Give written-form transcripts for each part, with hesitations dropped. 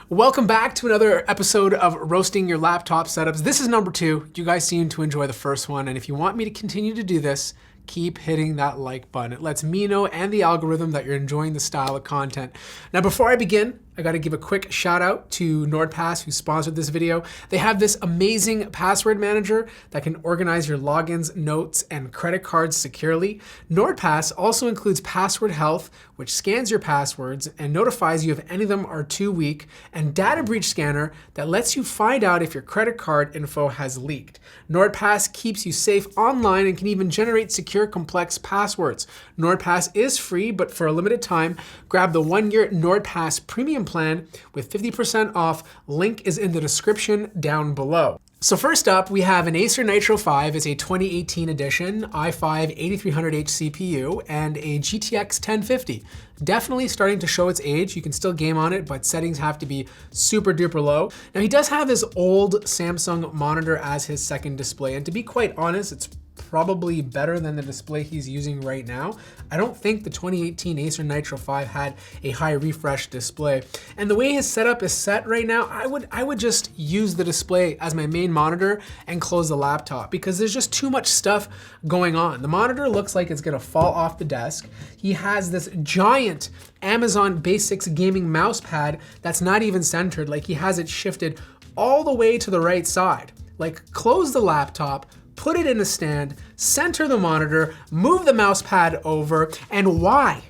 Welcome back to another episode of Roasting Your Laptop Setups. This is number 2. You guys seem to enjoy the first one, and if you want me to continue to do this, keep hitting that like button. It lets me know and the algorithm that you're enjoying the style of content. Now, before I begin, I got to give a quick shout out to NordPass, who sponsored this video. They have this amazing password manager that can organize your logins, notes, and credit cards securely. NordPass also includes Password Health, which scans your passwords and notifies you if any of them are too weak, and Data Breach Scanner that lets you find out if your credit card info has leaked. NordPass keeps you safe online and can even generate secure, complex passwords. NordPass is free, but for a limited time, grab the 1-year NordPass Premium plan with 50% off. Link is in the description down below. So first up, we have an Acer Nitro 5. It's a 2018 edition, i5 8300H CPU, and a GTX 1050. Definitely starting to show its age. You can still game on it, but settings have to be super duper low. Now, he does have his old Samsung monitor as his second display, and to be quite honest, it's probably better than the display he's using right now. I don't think the 2018 Acer Nitro 5 had a high refresh display. And the way his setup is set right now, I would just use the display as my main monitor and close the laptop because there's just too much stuff going on. The monitor looks like it's gonna fall off the desk. He has this giant Amazon Basics gaming mouse pad that's not even centered. Like, he has it shifted all the way to the right side. Like, close the laptop, put it in a stand, center the monitor, move the mouse pad over, and why?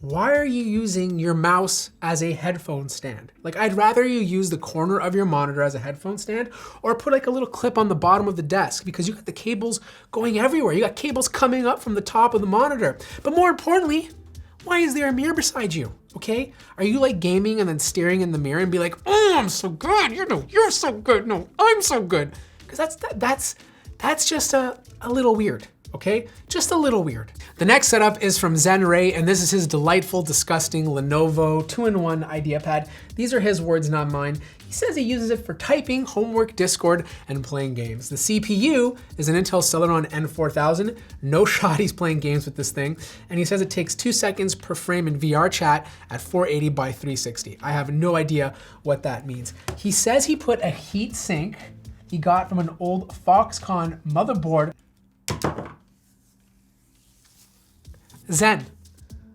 Why are you using your mouse as a headphone stand? Like, I'd rather you use the corner of your monitor as a headphone stand or put like a little clip on the bottom of the desk because you got the cables going everywhere. You got cables coming up from the top of the monitor. But more importantly, why is there a mirror beside you? Okay? Are you like gaming and then staring in the mirror and be like, oh, I'm so good. You're so good. No, I'm so good. Because that's just a little weird, okay? Just a little weird. The next setup is from Zenray, and this is his delightful, disgusting Lenovo 2-in-1 IdeaPad. These are his words, not mine. He says he uses it for typing, homework, Discord, and playing games. The CPU is an Intel Celeron N4000. No shot he's playing games with this thing. And he says it takes 2 seconds per frame in VR chat at 480 by 360. I have no idea what that means. He says he put a heat sink he got from an old Foxconn motherboard. Zen,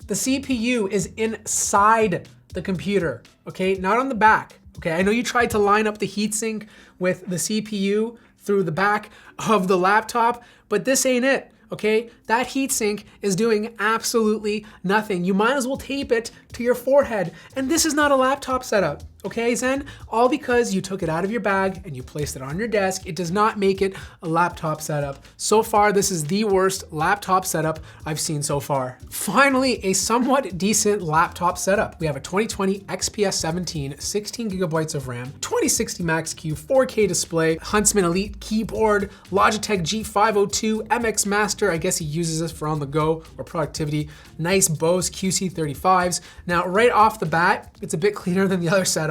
the CPU is inside the computer, okay? Not on the back, okay? I know you tried to line up the heatsink with the CPU through the back of the laptop, but this ain't it, okay? That heatsink is doing absolutely nothing. You might as well tape it to your forehead, and this is not a laptop setup. Okay, Zen, all because you took it out of your bag and you placed it on your desk. It does not make it a laptop setup. So far, this is the worst laptop setup I've seen so far. Finally, a somewhat decent laptop setup. We have a 2020 XPS 17, 16 gigabytes of RAM, 2060 Max-Q, 4K display, Huntsman Elite keyboard, Logitech G502, MX Master. I guess he uses this for on the go or productivity. Nice Bose QC35s. Now, right off the bat, it's a bit cleaner than the other setups,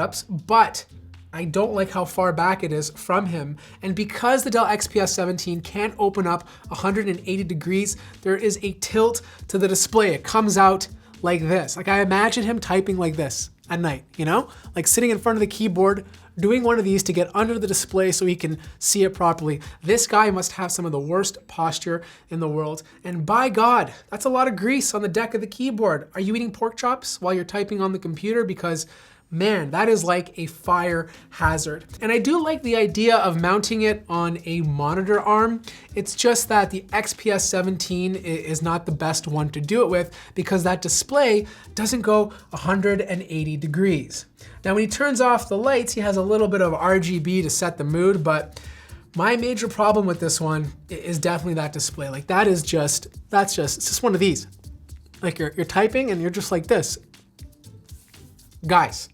but I don't like how far back it is from him. And because the Dell XPS 17 can't open up 180 degrees, there is a tilt to the display. It comes out like this. Like, I imagine him typing like this at night, you know? Like sitting in front of the keyboard, doing one of these to get under the display so he can see it properly. This guy must have some of the worst posture in the world. And by God, that's a lot of grease on the deck of the keyboard. Are you eating pork chops while you're typing on the computer? Because man, that is like a fire hazard. And I do like the idea of mounting it on a monitor arm. It's just that the XPS 17 is not the best one to do it with because that display doesn't go 180 degrees. Now, when he turns off the lights, he has a little bit of RGB to set the mood, but my major problem with this one is definitely that display. Like, it's just one of these. Like, you're typing and you're just like this. Guys,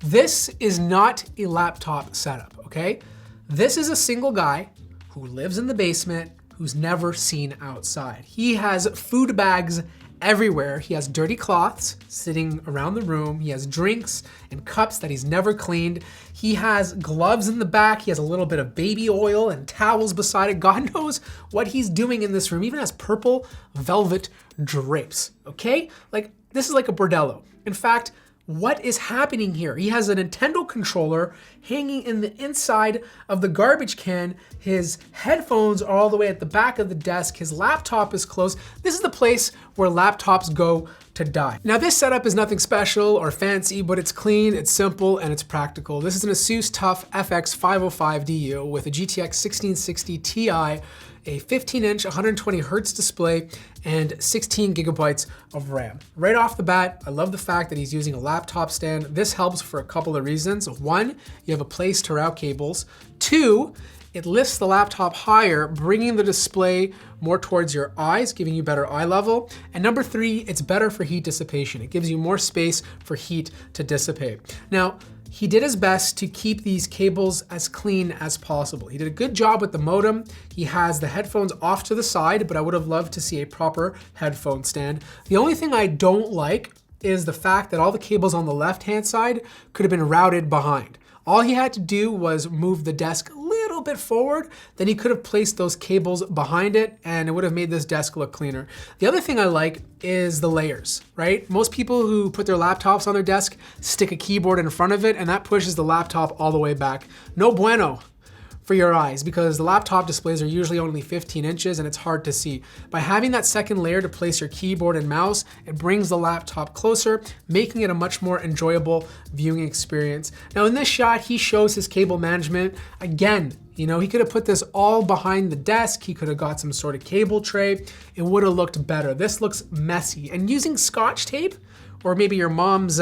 this is not a laptop setup, okay? This is a single guy who lives in the basement, who's never seen outside. He has food bags everywhere. He has dirty cloths sitting around the room. He has drinks and cups that he's never cleaned. He has gloves in the back. He has a little bit of baby oil and towels beside it. God knows what he's doing in this room. He even has purple velvet drapes, okay? Like, this is like a bordello. In fact, What is happening here? He has a Nintendo controller hanging in the inside of the garbage can. His headphones are all the way at the back of the desk. His laptop is closed. This is the place where laptops go to die. Now this setup is nothing special or fancy, but it's clean, it's simple, and it's practical. This is an Asus TUF FX 505DU with a GTX 1660 Ti, a 15-inch 120Hz display, and 16 gigabytes of RAM. Right off the bat, I love the fact that he's using a laptop stand. This helps for a couple of reasons. One, you have a place to route cables. Two, it lifts the laptop higher, bringing the display more towards your eyes, giving you better eye level. And number three, it's better for heat dissipation. It gives you more space for heat to dissipate. Now, he did his best to keep these cables as clean as possible. He did a good job with the modem. He has the headphones off to the side, but I would have loved to see a proper headphone stand. The only thing I don't like is the fact that all the cables on the left-hand side could have been routed behind. All he had to do was move the desk a little bit forward, then he could have placed those cables behind it and it would have made this desk look cleaner. The other thing I like is the layers, right? Most people who put their laptops on their desk stick a keyboard in front of it and that pushes the laptop all the way back. No bueno for your eyes because the laptop displays are usually only 15 inches and it's hard to see. By having that second layer to place your keyboard and mouse, it brings the laptop closer, making it a much more enjoyable viewing experience. Now in this shot, he shows his cable management. Again, you know, he could have put this all behind the desk. He could have got some sort of cable tray. It would have looked better. This looks messy. And using Scotch tape, or maybe your mom's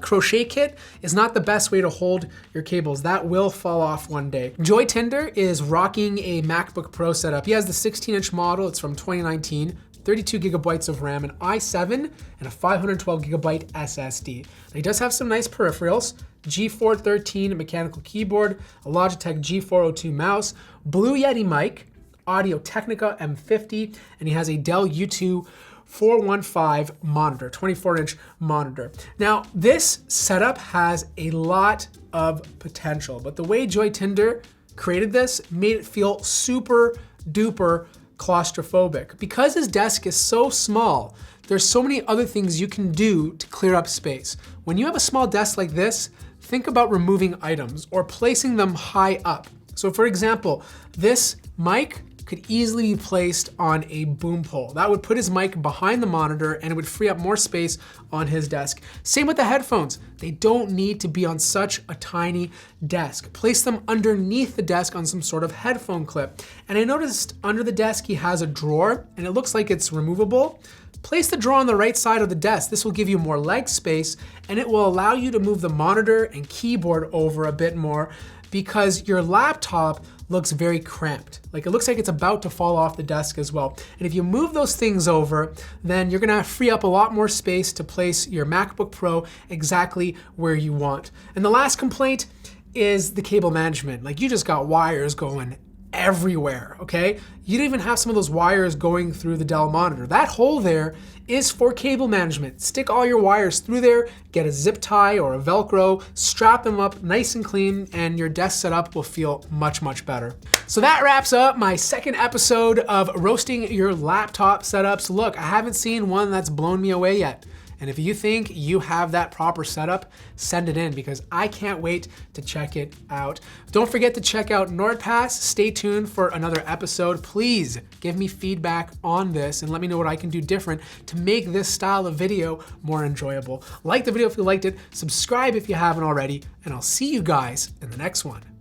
crochet kit, is not the best way to hold your cables. That will fall off one day. Joy Tinder is rocking a MacBook Pro setup. He has the 16-inch model. It's from 2019. 32 gigabytes of RAM, an i7, and a 512 gigabyte SSD. Now, he does have some nice peripherals. G413 mechanical keyboard, a Logitech G402 mouse, Blue Yeti mic, Audio Technica M50, and he has a Dell U2 415 monitor, 24-inch monitor. Now, this setup has a lot of potential, but the way Joy Tinder created this made it feel super duper claustrophobic. Because his desk is so small, there's so many other things you can do to clear up space. When you have a small desk like this, think about removing items or placing them high up. So for example, this mic could easily be placed on a boom pole. That would put his mic behind the monitor and it would free up more space on his desk. Same with the headphones. They don't need to be on such a tiny desk. Place them underneath the desk on some sort of headphone clip. And I noticed under the desk he has a drawer and it looks like it's removable. Place the drawer on the right side of the desk. This will give you more leg space and it will allow you to move the monitor and keyboard over a bit more because your laptop looks very cramped. Like it looks like it's about to fall off the desk as well. And if you move those things over, then you're gonna free up a lot more space to place your MacBook Pro exactly where you want. And the last complaint is the cable management. Like you just got wires going everywhere, okay? You don't even have some of those wires going through the Dell monitor. That hole there is for cable management. Stick all your wires through there, get a zip tie or a Velcro, strap them up nice and clean, and your desk setup will feel much, much better. So that wraps up my second episode of roasting your laptop setups. Look, I haven't seen one that's blown me away yet. And if you think you have that proper setup, send it in because I can't wait to check it out. Don't forget to check out NordPass. Stay tuned for another episode. Please give me feedback on this and let me know what I can do different to make this style of video more enjoyable. Like the video if you liked it, subscribe if you haven't already, and I'll see you guys in the next one.